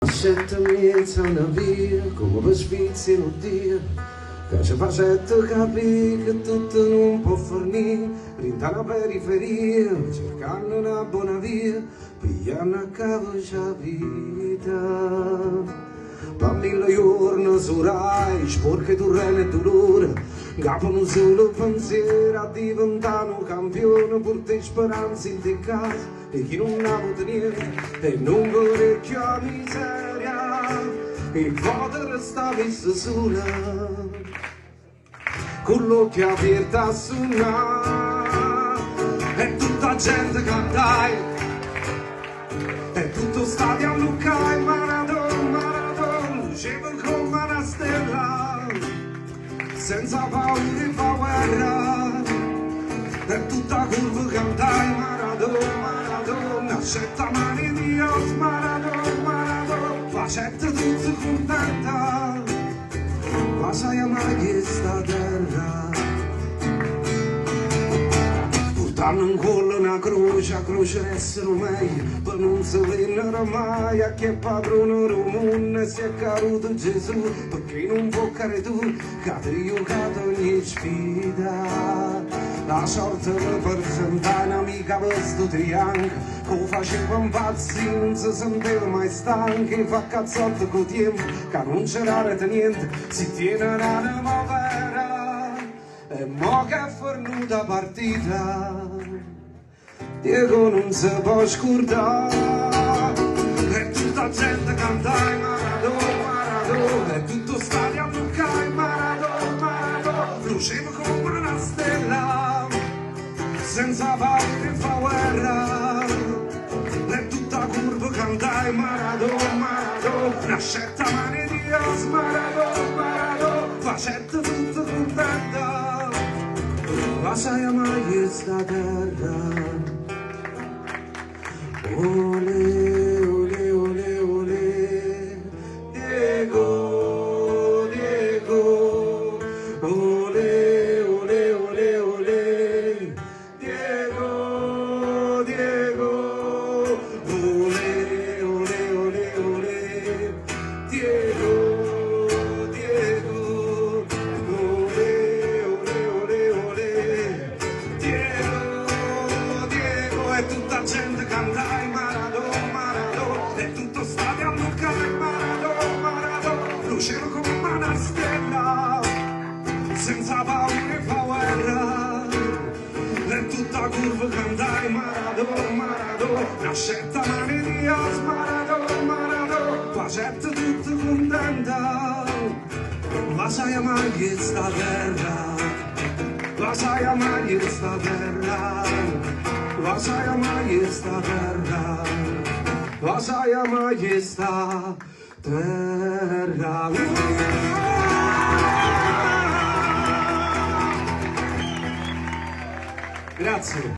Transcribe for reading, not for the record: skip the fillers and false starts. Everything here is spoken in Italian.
Lasciatemi una via, come per Svizzera in oddio, che ci facette capire che tutto non può fornire, rinta una periferia, cercando una buona via, pigliando a capo la vita. Per 1000 giorni su Rai, sporche turrene e dolore, capono solo pensiero a diventare un campione, porta speranze in te casa, e chi non ha avuto niente, e non vuole più la miseria, e poi resta vista sola, con l'occhio aperto a suonare, e tutta gente cantai, e tutto stadio a Lucca, Maradona, lucevo come una stella, senza paura e guerra, e tutta curva cantai, Maradona, accetta mani di Dios, Maradona, facette tutto contenta, ma sai mai sta terra. Portando in collo una croce, a croce essere meglio, per non si vennero mai a che padrone del mondo si è caduto Gesù, perché non può care tu, che ti giocato ogni sfida. La sorte per sentare un'amica vestita bianca, che faceva impazzi, non si sentiva mai stanca, fa cazzotte col tempo, che non c'era rete niente, si tiene l'anima vera, e mo che è fornuta partita, Diego non si può scordare, e tutta gente cantai Maradona, e tutto stadio a Lucca, Maradona, luceva come una stella, senza paura e fa guerra, e tutta curva cantai Maradona, accetta mani di Dios, Maradona, facette tutto contenta, ma sai mai sta terra. Ole, ole, ole, ole, Diego, Diego, ole, ole, ole, ole, Diego, Diego, ole, ole, ole, ole, Diego, Diego, ole, ole, ole, ole, Diego, Diego, e tutta gente canta. E tutto stadio a Lucca, Maradona, luceva come una stella, senza paura e fa guerra, e tutta curva cantai Maradona, accetta mani di Dios, Maradona, facette tutto contenta, ma sai mai sta terra, ma sai mai sta terra, ma sai mai sta terra. Ваша maestà terra. Grazie.